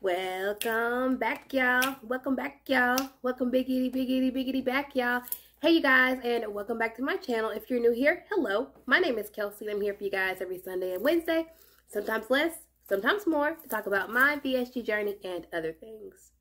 Welcome back, y'all. Welcome back, y'all. Welcome biggity back, y'all. Hey, you guys, and welcome back to my channel. If you're new here, hello. My name is Kelsi. I'm here for you guys every Sunday and Wednesday, sometimes less, sometimes more, to talk about my VSG journey and other things.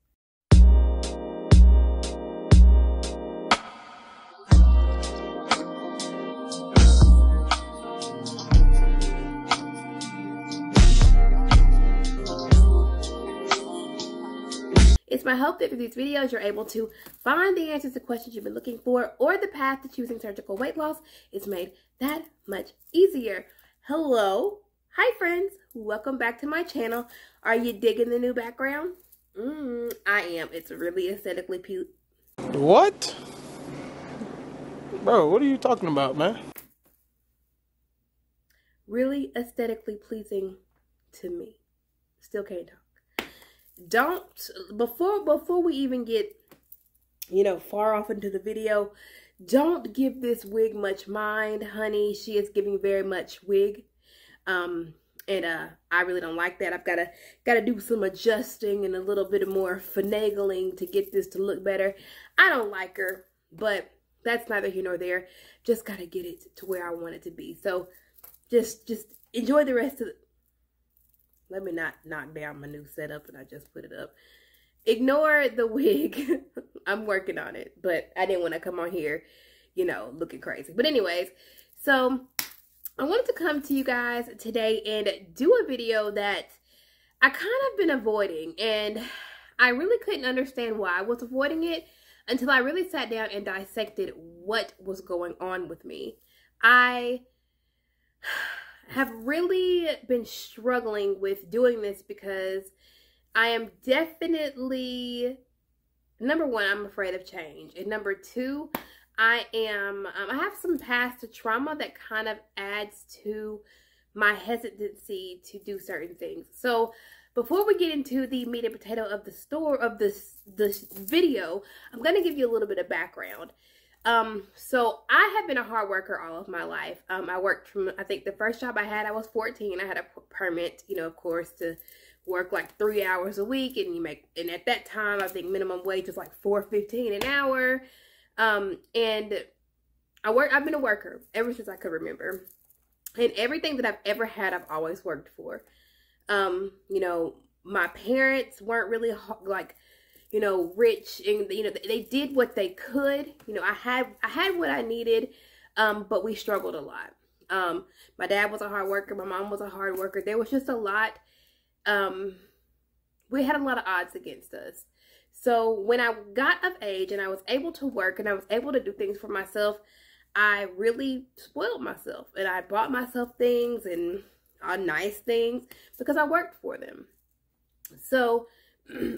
It's my hope that through these videos, you're able to find the answers to questions you've been looking for, or the path to choosing surgical weight loss is made that much easier. Hello. Hi, friends. Welcome back to my channel. Are you digging the new background? I am. It's really aesthetically cute. What? Bro, what are you talking about, man? Really aesthetically pleasing to me. Still can't talk. Before we even get, far off into the video, don't give this wig much mind, honey. She is giving very much wig. I really don't like that. I've gotta do some adjusting and a little bit more finagling to get this to look better. I don't like her, but that's neither here nor there. Just gotta get it to where I want it to be. So just enjoy the rest of the... Let me not knock down my new setup, and I just put it up. Ignore the wig. I'm working on it, but I didn't want to come on here, looking crazy. But anyways, so I wanted to come to you guys today and do a video that I kind of been avoiding, and I really couldn't understand why I was avoiding it until I really sat down and dissected what was going on with me. I have really been struggling with doing this because I am definitely, number one, I'm afraid of change. And number two, I have some past trauma that kind of adds to my hesitancy to do certain things. So before we get into the meat and potato of this video, I'm going to give you a little bit of background. So I have been a hard worker all of my life. I worked from, I think the first job I had, I was 14. I had a permit, of course, to work like 3 hours a week, and at that time, I think minimum wage was like $4.15 an hour. And I've been a worker ever since I could remember, and everything that I've ever had, I've always worked for. My parents weren't really rich, and they did what they could. I had what I needed, but we struggled a lot. My dad was a hard worker, my mom was a hard worker. There was just a lot. We had a lot of odds against us. So when I got of age and I was able to work and I was able to do things for myself, I really spoiled myself, and I bought myself things, and nice things, because I worked for them. So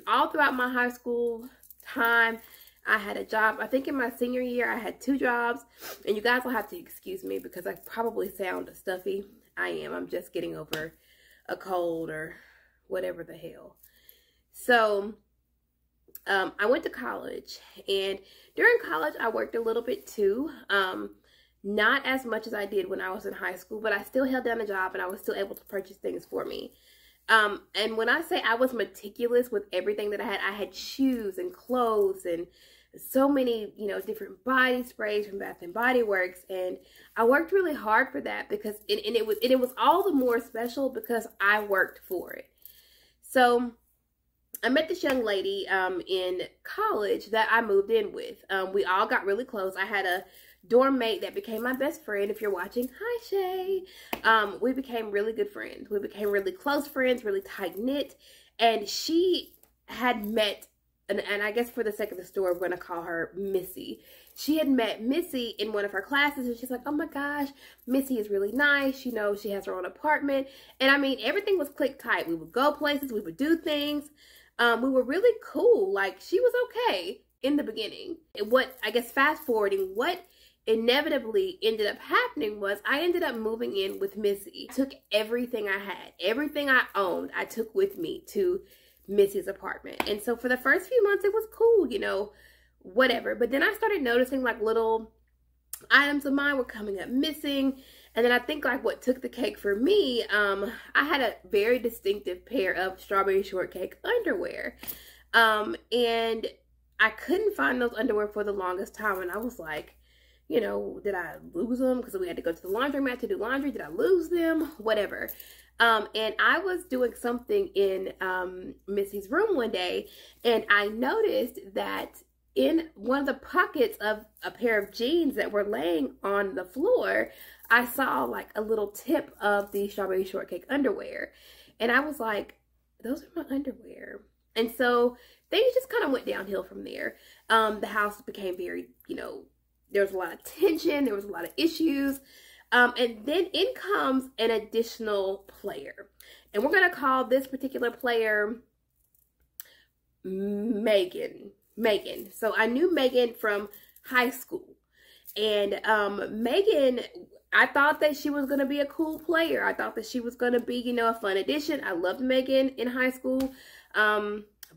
all throughout my high school time, I had a job. I think in my senior year, I had 2 jobs. And you guys will have to excuse me because I probably sound stuffy. I am. I'm just getting over a cold or whatever the hell. So I went to college. And during college, I worked a little bit too. Not as much as I did when I was in high school. But I still held down a job, and I was still able to purchase things for me. And when I say I was meticulous with everything that I had shoes and clothes and so many, different body sprays from Bath and Body Works. And I worked really hard for that because, it was all the more special because I worked for it. So I met this young lady, in college that I moved in with. We all got really close. I had a dorm mate that became my best friend. If you're watching, hi Shay. We became really good friends. We became really close friends, really tight knit. And she had met, and I guess for the sake of the story, we're going to call her Missy. She had met Missy in one of her classes, and she's like, oh my gosh, Missy is really nice. She has her own apartment. And I mean, everything was click tight. We would go places, we would do things. We were really cool. Like, she was okay in the beginning. Fast forwarding, what inevitably ended up happening was I ended up moving in with Missy. I took everything I had, everything I owned, I took with me to Missy's apartment. And so for the first few months, it was cool, whatever. But then I started noticing like little items of mine were coming up missing. And then I think like what took the cake for me, I had a very distinctive pair of strawberry shortcake underwear. And I couldn't find those underwear for the longest time. And I was like, you know, did I lose them? Because we had to go to the laundromat to do laundry. Did I lose them? Whatever. And I was doing something in Missy's room one day, and I noticed that in one of the pockets of a pair of jeans that were laying on the floor, I saw like a little tip of the strawberry shortcake underwear. And I was like, those are my underwear. And so things just kind of went downhill from there. The house became very, you know, there was a lot of tension. There was a lot of issues. And then in comes an additional player. And we're going to call this particular player Megan. So I knew Megan from high school. And Megan, I thought that she was going to be a cool player. I thought that she was going to be, you know, a fun addition. I loved Megan in high school.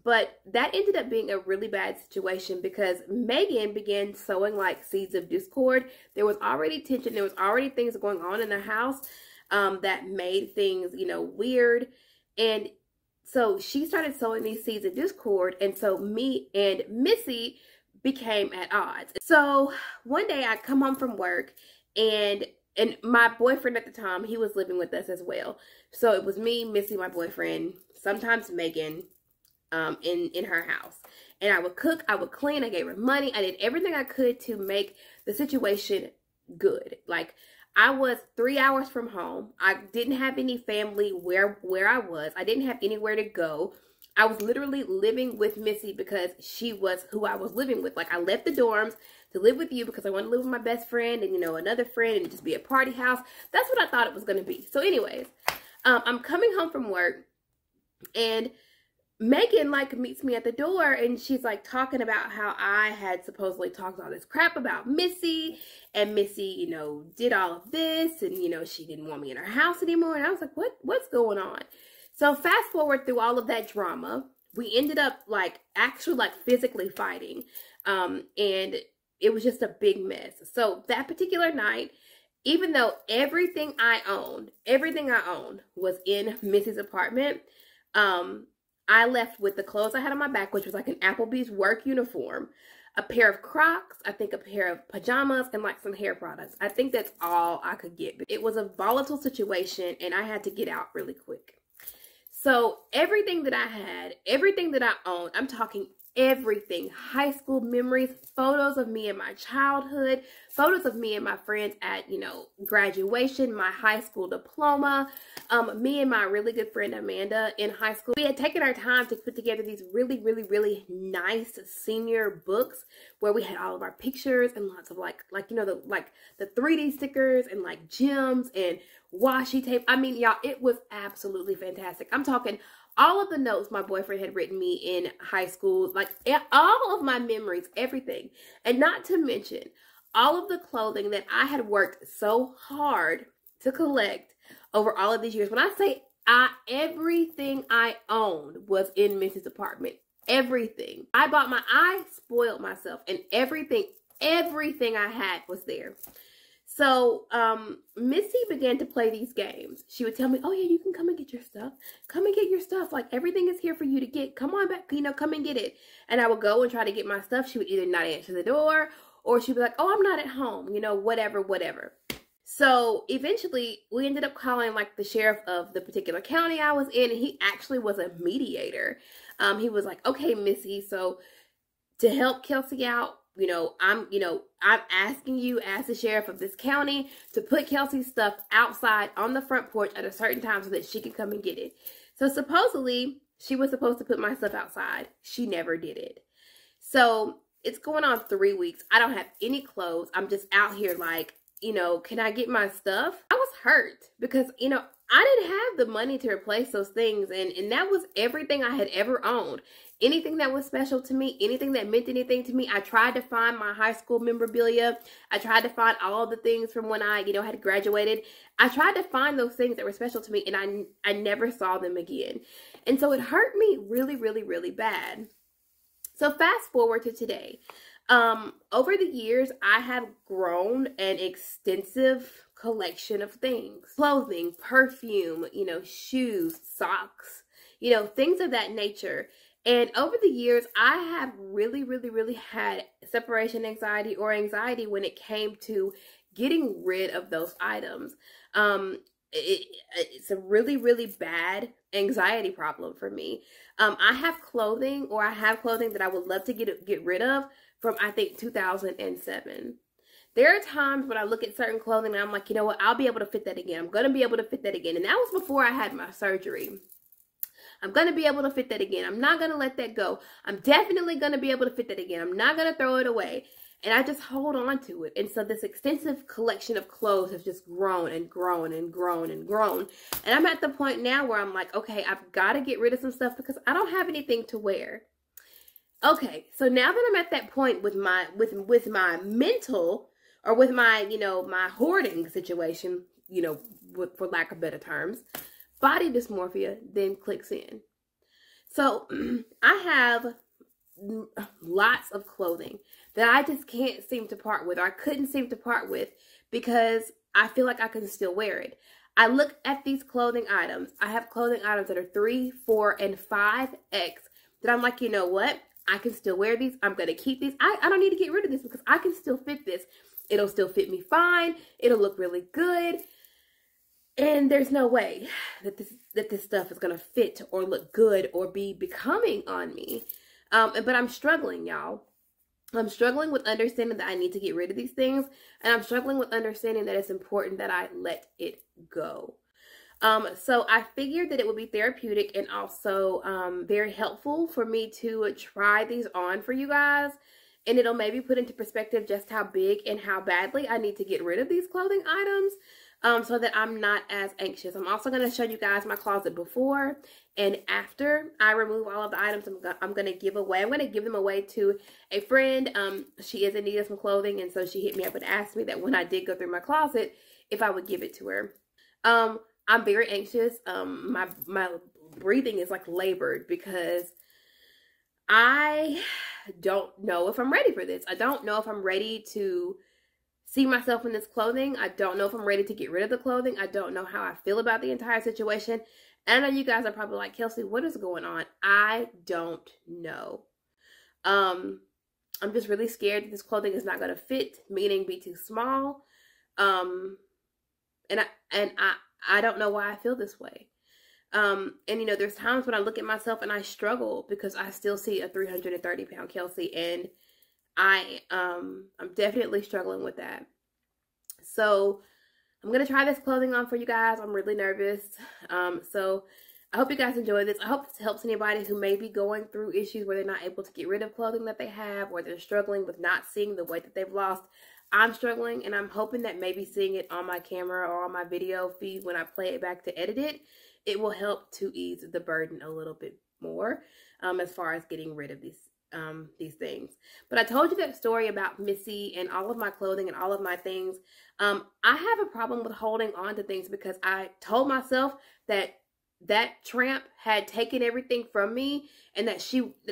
But that ended up being a really bad situation because Megan began sowing like seeds of discord. There was already tension. There was already things going on in the house that made things, you know, weird. And so she started sowing these seeds of discord. And so me and Missy became at odds. So one day I come home from work, and my boyfriend at the time, he was living with us as well. So it was me, Missy, my boyfriend, sometimes Megan, in her house. And I would cook, I would clean, I gave her money. I did everything I could to make the situation good. Like, I was 3 hours from home. I didn't have any family where I was. I didn't have anywhere to go. I was literally living with Missy because she was who I was living with. Like, I left the dorms to live with you because I wanted to live with my best friend and, you know, another friend and just be a party house. That's what I thought it was going to be. So anyways, I'm coming home from work, and Megan like meets me at the door, and she's like talking about how I had supposedly talked all this crap about Missy, and Missy, you know, did all of this, and, you know, she didn't want me in her house anymore. And I was like, what's going on? So fast forward through all of that drama, we ended up like actually like physically fighting. And it was just a big mess. So that particular night, even though everything I owned was in Missy's apartment, I left with the clothes I had on my back, which was like an Applebee's work uniform, a pair of Crocs, I think a pair of pajamas, and like some hair products. I think that's all I could get. It was a volatile situation, and I had to get out really quick. So everything that I had, everything that I owned, I'm talking everything, high school memories, photos of me in my childhood, photos of me and my friends at, you know, graduation, my high school diploma, me and my really good friend Amanda in high school. We had taken our time to put together these really, really, really nice senior books where we had all of our pictures and lots of like, you know, the 3D stickers and like gems and washi tape. I mean, y'all, it was absolutely fantastic. I'm talking all of the notes my boyfriend had written me in high school, like all of my memories, everything. And not to mention all of the clothing that I had worked so hard to collect over all of these years. When I say everything I owned was in Missy's apartment. Everything. I spoiled myself, and everything I had was there. So, Missy began to play these games. She would tell me, oh yeah, you can come and get your stuff. Come and get your stuff. Like, everything is here for you to get. Come on back, you know, come and get it. And I would go and try to get my stuff. She would either not answer the door, or she'd be like, oh, I'm not at home, you know, whatever. So eventually we ended up calling like the sheriff of the particular county I was in, and he actually was a mediator. He was like, okay, Missy, so to help Kelsi out, I'm asking you as the sheriff of this county to put Kelsi's stuff outside on the front porch at a certain time so that she can come and get it. So supposedly she was supposed to put my stuff outside. She never did it. So it's going on 3 weeks. I don't have any clothes. I'm just out here like, can I get my stuff? I was hurt because, I didn't have the money to replace those things. And that was everything I had ever owned. Anything that was special to me, anything that meant anything to me. I tried to find my high school memorabilia. I tried to find all the things from when I, had graduated. I tried to find those things that were special to me, and I never saw them again. And so it hurt me really, really, really bad. So fast forward to today. Over the years, I have grown an extensive collection of things. Clothing, perfume, shoes, socks, things of that nature. And over the years, I have really, really, really had separation anxiety or anxiety when it came to getting rid of those items. It's a really, really bad anxiety problem for me. I have clothing that I would love to get rid of from, I think, 2007. There are times when I look at certain clothing and I'm like, you know what, I'll be able to fit that again. I'm going to be able to fit that again. And that was before I had my surgery. I'm going to be able to fit that again. I'm not going to let that go. I'm definitely going to be able to fit that again. I'm not going to throw it away. And I just hold on to it. And so this extensive collection of clothes has just grown and grown and grown and grown. And I'm at the point now where I'm like, okay, I've got to get rid of some stuff because I don't have anything to wear. Okay, so now that I'm at that point with my mental, or with my, my hoarding situation, for lack of better terms, body dysmorphia then clicks in. So I have lots of clothing that I just can't seem to part with, or I couldn't seem to part with, because I feel like I can still wear it. I look at these clothing items. I have clothing items that are 3, 4, and 5X that I'm like, you know what? I can still wear these. I'm going to keep these. I don't need to get rid of this because I can still fit this. It'll still fit me fine. It'll look really good. And there's no way that this stuff is going to fit or look good or be becoming on me. But I'm struggling, y'all. I'm struggling with understanding that I need to get rid of these things. And I'm struggling with understanding that it's important that I let it go. So I figured that it would be therapeutic and also very helpful for me to try these on for you guys. And it'll maybe put into perspective just how big and how badly I need to get rid of these clothing items, so that I'm not as anxious. I'm also going to show you guys my closet before and after I remove all of the items I'm going to give away. I'm going to give them away to a friend. She is in need of some clothing, and so she hit me up and asked me that when I did go through my closet, if I would give it to her. I'm very anxious. My breathing is like labored because I don't know if I'm ready for this. I don't know if I'm ready to see myself in this clothing. I don't know if I'm ready to get rid of the clothing. I don't know how I feel about the entire situation. And I know you guys are probably like, Kelsi, what is going on? I don't know. I'm just really scared that this clothing is not going to fit, meaning be too small. And I don't know why I feel this way. And there's times when I look at myself and I struggle because I still see a 330-pound Kelsi, and I'm definitely struggling with that. So I'm going to try this clothing on for you guys. I'm really nervous. So I hope you guys enjoy this. I hope this helps anybody who may be going through issues where they're not able to get rid of clothing that they have, or they're struggling with not seeing the weight that they've lost. I'm struggling, and I'm hoping that maybe seeing it on my camera or on my video feed when I play it back to edit it, it will help to ease the burden a little bit more, as far as getting rid of these things. But I told you that story about Missy and all of my clothing and all of my things. I have a problem with holding on to things because I told myself that tramp had taken everything from me, and that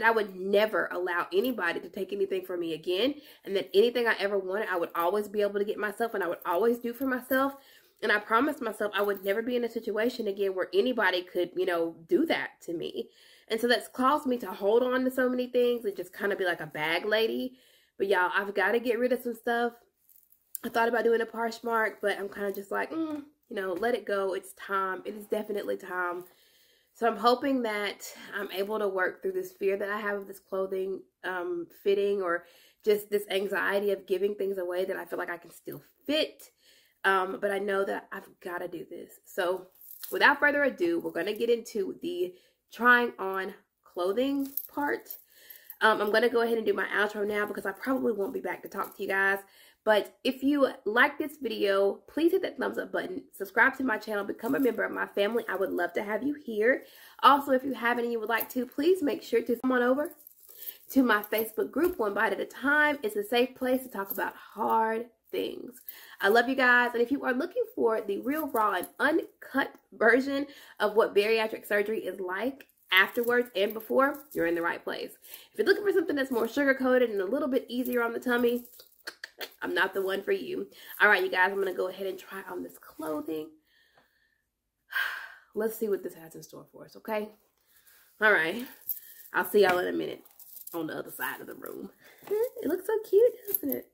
I would never allow anybody to take anything from me again, and that anything I ever wanted, I would always be able to get myself, and I would always do for myself. And I promised myself I would never be in a situation again where anybody could, do that to me. And so that's caused me to hold on to so many things and just kind of be like a bag lady. But y'all, I've got to get rid of some stuff. I thought about doing a Poshmark, but I'm kind of just like, let it go. It's time. It is definitely time. So I'm hoping that I'm able to work through this fear that I have of this clothing fitting, or just this anxiety of giving things away that I feel like I can still fit. But I know that I've got to do this. So without further ado, we're going to get into the trying on clothing part. I'm going to go ahead and do my outro now because I probably won't be back to talk to you guys. But if you like this video, please hit that thumbs up button, subscribe to my channel, become a member of my family. I would love to have you here. Also, if you haven't and you would like to, please make sure to come on over to my Facebook group, One Bite at a Time. It's a safe place to talk about hard things. I love you guys. And if you are looking for the real, raw, and uncut version of what bariatric surgery is like, afterwards and before, you're in the right place. If you're looking for something that's more sugar-coated and a little bit easier on the tummy, I'm not the one for you. All right, you guys, I'm going to go ahead and try on this clothing. Let's see what this has in store for us, okay? All right. I'll see y'all in a minute on the other side of the room. It looks so cute, doesn't it?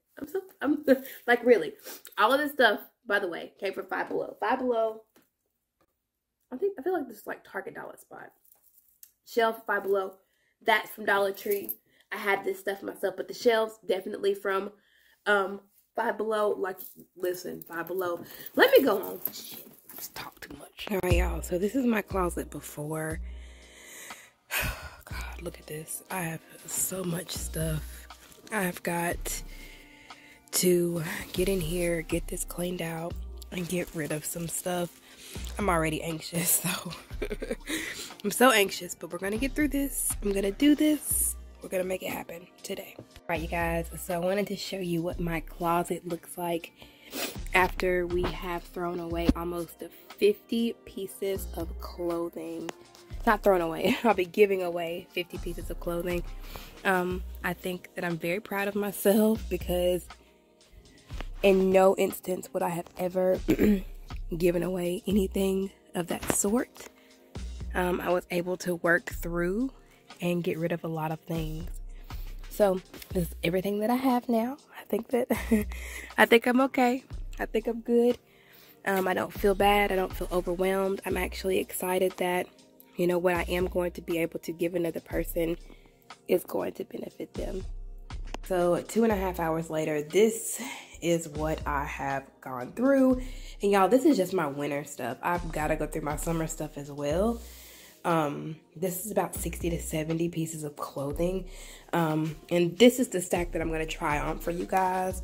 I'm like, really. All of this stuff, by the way, came from Five Below. Five Below, I feel like this is like Target Dollar Spot. Shelf, Five Below. That's from Dollar Tree. I had this stuff myself, but the shelves definitely from Five Below. Like, listen, Five Below. Let me go on. Shit, I just talk too much. All right, y'all. So this is my closet before. God, look at this. I have so much stuff. I've got to get in here, get this cleaned out, and get rid of some stuff. I'm already anxious, so I'm so anxious, but we're gonna get through this. I'm gonna do this. We're gonna make it happen today. All right, you guys, so I wanted to show you what my closet looks like after we have thrown away almost 50 pieces of clothing. Not thrown away, I'll be giving away 50 pieces of clothing. I think that I'm very proud of myself because in no instance would I have ever given away anything of that sort. I was able to work through and get rid of a lot of things. So this is everything that I have now. I think that I think I'm okay. I think I'm good. I don't feel bad. I don't feel overwhelmed. I'm actually excited that, you know, what I am going to be able to give another person is going to benefit them. So 2.5 hours later, this is what I have gone through. And y'all, this is just my winter stuff. I've got to go through my summer stuff as well. This is about 60 to 70 pieces of clothing. And this is the stack that I'm going to try on for you guys.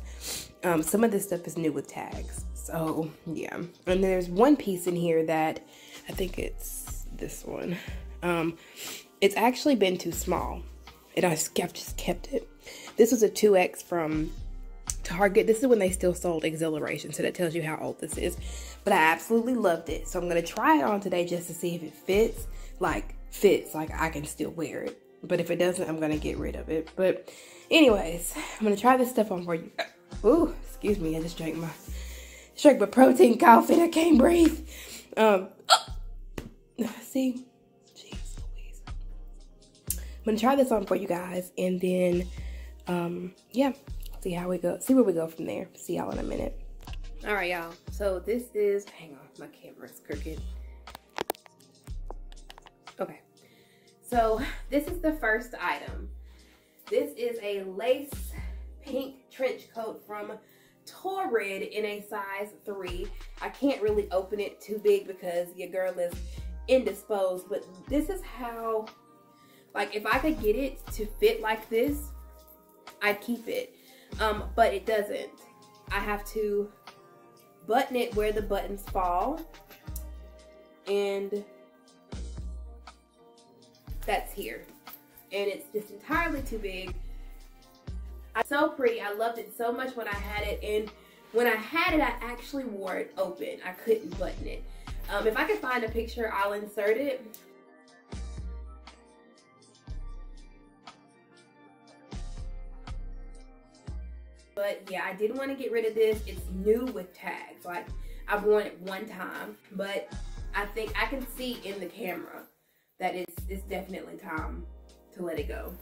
Some of this stuff is new with tags. So yeah. And there's one piece in here that I think it's this one. It's actually been too small. And I've just kept it. This was a 2X from Target. This is when they still sold Exhilaration, so that tells you how old this is. But I absolutely loved it. So I'm going to try it on today just to see if it fits. Like I can still wear it. But if it doesn't, I'm going to get rid of it. But anyways, I'm going to try this stuff on for you. Ooh, excuse me. I just drank my protein coffee and I can't breathe. See? I'm gonna try this on for you guys, and then yeah, see how we go, see where we go from there. See y'all in a minute. All right, y'all, so this is, hang on, my camera's crooked. Okay, so this is the first item. This is a lace pink trench coat from Torrid in a size 3. I can't really open it too big because your girl is indisposed, but this is how, like, if I could get it to fit like this, I'd keep it. But it doesn't. I have to button it where the buttons fall. And that's here. And it's just entirely too big. It's so pretty. I loved it so much when I had it. And when I had it, I actually wore it open. I couldn't button it. If I can find a picture, I'll insert it. But yeah, I didn't want to get rid of this. It's new with tags. Like, I've worn it one time, but I think I can see in the camera that it's definitely time to let it go.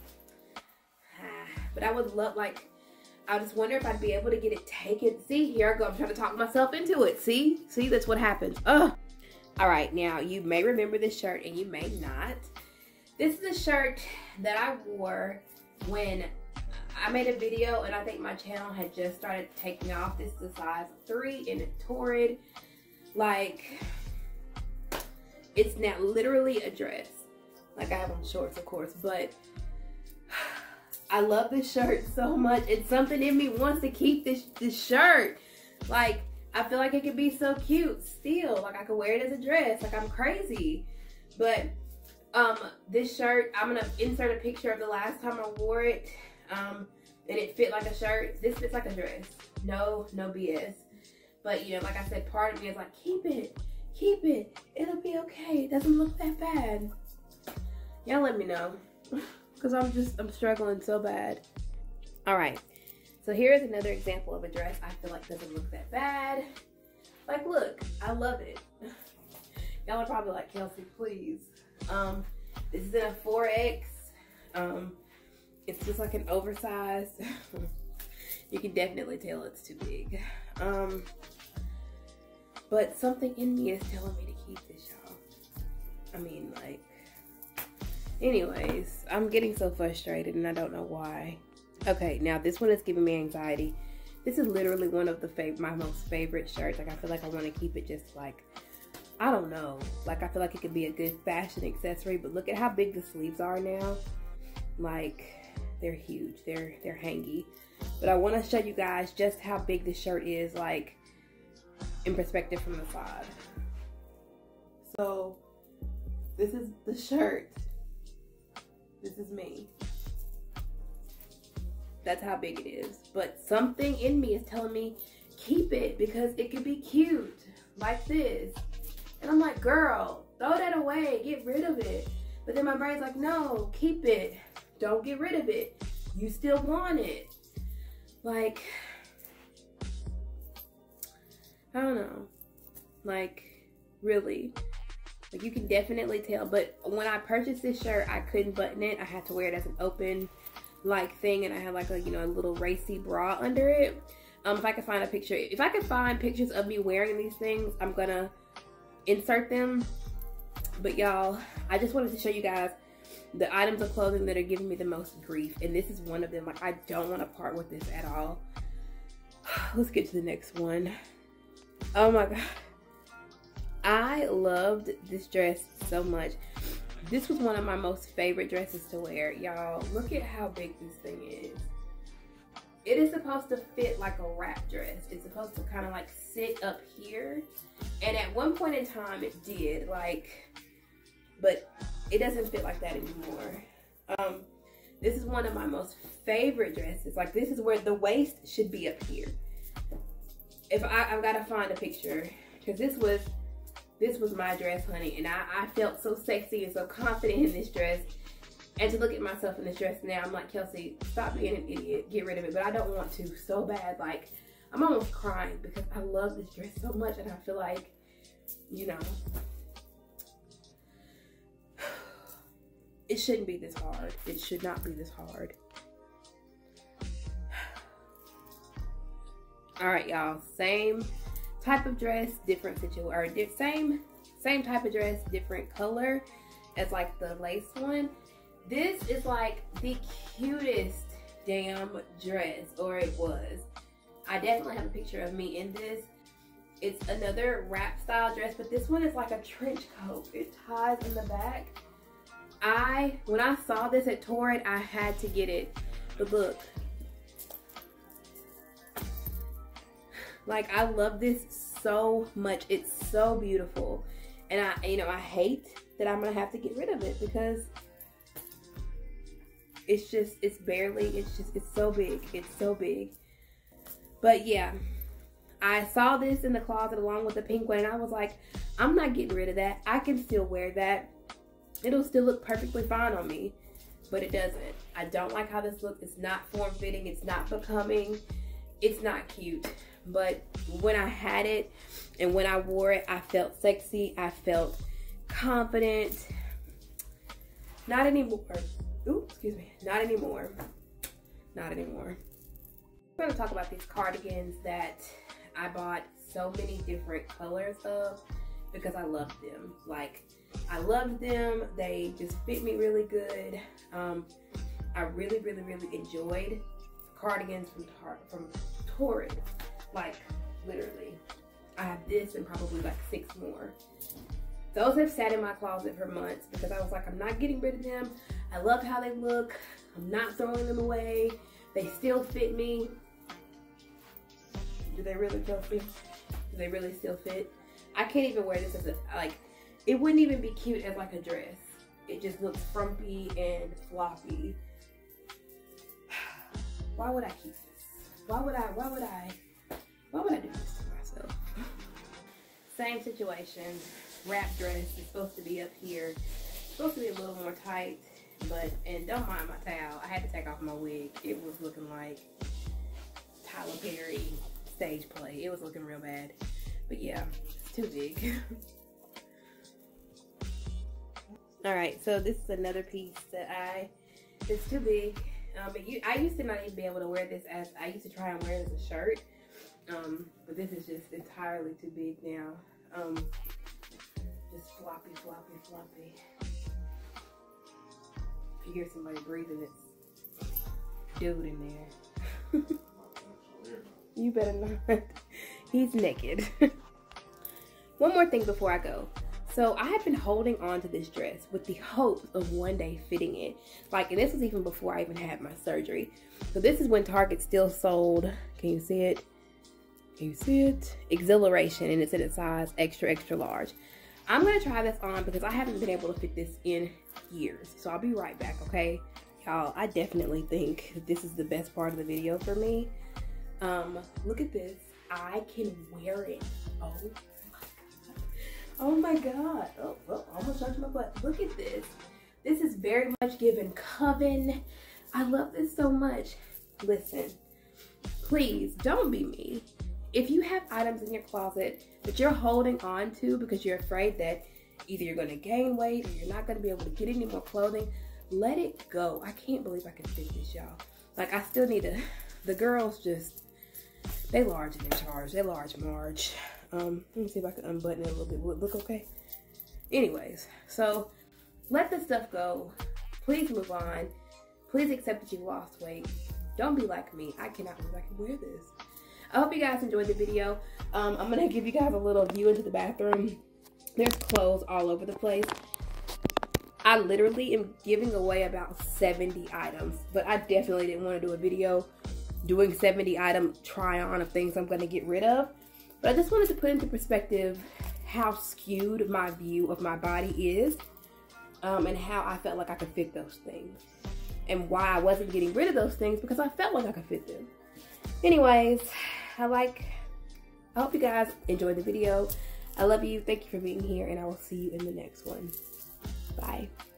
But I would love, like, I just wonder if I'd be able to get it taken. See, here I go. I'm trying to talk myself into it. See, that's what happens. Ugh. All right, now you may remember this shirt and you may not. This is a shirt that I wore when I made a video, and I think my channel had just started taking off. This is a size 3 in a Torrid. Like, it's now literally a dress. Like, I have on shorts, of course, but I love this shirt so much. It's something in me wants to keep this shirt. Like, I feel like it could be so cute still. Like, I could wear it as a dress. Like, I'm crazy. But this shirt, I'm gonna insert a picture of the last time I wore it. And it fit like a shirt. This fits like a dress. No BS. But, you know, like I said, part of me is like, keep it. It'll be okay. It doesn't look that bad. Y'all let me know, because I'm struggling so bad. All right, so here's another example of a dress I feel like doesn't look that bad. Like, look, I love it. Y'all are probably like, Kelsi, please. This is in a 4X. It's just like an oversized. You can definitely tell it's too big. But something in me is telling me to keep this, y'all. I mean, like, anyways, I'm getting so frustrated and I don't know why. Okay, now this one is giving me anxiety. This is literally one of my most favorite shirts. Like, I feel like I want to keep it just like, I don't know. Like, I feel like it could be a good fashion accessory, but look at how big the sleeves are now. Like, they're huge. They're hangy. But I want to show you guys just how big this shirt is, like, in perspective from the side. So, this is the shirt. This is me. That's how big it is. But something in me is telling me, keep it, because it could be cute, like this. And I'm like, girl, throw that away, get rid of it. But then my brain's like, no, keep it. Don't get rid of it. You still want it. Like, I don't know. Like, really. Like, you can definitely tell. But when I purchased this shirt, I couldn't button it. I had to wear it as an open, like, thing. And I had, like, a, you know, a little racy bra under it. If I could find a picture. If I could find pictures of me wearing these things, I'm gonna insert them. But y'all, I just wanted to show you guys the items of clothing that are giving me the most grief, and this is one of them. Like, I don't want to part with this at all. Let's get to the next one. Oh my god, I loved this dress so much. This was one of my most favorite dresses to wear. Y'all, look at how big this thing is. It is supposed to fit like a wrap dress. It's supposed to kind of like sit up here, and at one point in time it did, like, but it doesn't fit like that anymore. This is one of my most favorite dresses. Like, this is where the waist should be up here. If I've got to find a picture, because this was my dress, honey, and I felt so sexy and so confident in this dress. And to look at myself in this dress now, I'm like, Kelsi, stop being an idiot, get rid of it. But I don't want to so bad. Like, I'm almost crying because I love this dress so much, and I feel like, you know, it shouldn't be this hard. It should not be this hard. All right, y'all. Same type of dress, different situation, or same type of dress, different color as like the lace one. This is like the cutest damn dress, or it was. I definitely have a picture of me in this. It's another wrap style dress, but this one is like a trench coat. It ties in the back. When I saw this at Torrid, I had to get it. But look, like, I love this so much. It's so beautiful, and I hate that I'm gonna have to get rid of it because it's so big. It's so big. But yeah, I saw this in the closet along with the pink one, and I was like, I'm not getting rid of that. I can still wear that. It'll still look perfectly fine on me, but it doesn't. I don't like how this looks. It's not form-fitting. It's not becoming. It's not cute. But when I had it and when I wore it, I felt sexy. I felt confident. Not anymore. Ooh, excuse me. Not anymore. Not anymore. We're going to talk about these cardigans that I bought so many different colors of because I loved them. Like, I loved them. They just fit me really good. I really, really, really enjoyed cardigans from Torrid. Like, literally. I have this and probably like 6 more. Those have sat in my closet for months because I was like, I'm not getting rid of them. I love how they look. I'm not throwing them away. They still fit me. Do they really, Kelsi? Do they really still fit? I can't even wear this as a, like, it wouldn't even be cute as like a dress. It just looks frumpy and floppy. Why would I keep this? Why would I do this to myself? Same situation. Wrap dress is supposed to be up here. supposed to be a little more tight, but, and don't mind my towel. I had to take off my wig. It was looking like Tyler Perry stage play. It was looking real bad. But yeah, it's too big. Alright, so this is another piece that it's too big. I used to not even be able to wear this I used to try and wear it as a shirt. But this is just entirely too big now. Just floppy, floppy, floppy. If you hear somebody breathing, it's dude in there. You better not. He's naked. One more thing before I go. So I have been holding on to this dress with the hope of one day fitting it. Like, and this was even before I even had my surgery. So this is when Target still sold, can you see it? Can you see it? Exhilaration, and it's in a size extra, extra large. I'm gonna try this on because I haven't been able to fit this in years. So I'll be right back, okay? Y'all, I definitely think that this is the best part of the video for me. Look at this. I can wear it. Oh my God. Oh, almost touched my butt. Look at this. This is very much given Coven. I love this so much. Listen, please don't be me. If you have items in your closet that you're holding on to because you're afraid that either you're going to gain weight or you're not going to be able to get any more clothing, let it go. I can't believe I can fit this, y'all. Like, I still need to, the girls just, they large and in charge. They large Marge. Let me see if I can unbutton it a little bit. Will it look okay? Anyways, so let this stuff go. Please move on. Please accept that you lost weight. Don't be like me. I cannot believe I can wear this. I hope you guys enjoyed the video. I'm gonna give you guys a little view into the bathroom. There's clothes all over the place. I literally am giving away about 70 items, but I definitely didn't want to do a video doing 70 item try on of things I'm gonna get rid of. But I just wanted to put into perspective how skewed my view of my body is, and how I felt like I could fit those things. And why I wasn't getting rid of those things, because I felt like I could fit them. Anyways, I hope you guys enjoyed the video. I love you. Thank you for being here, and I will see you in the next one. Bye.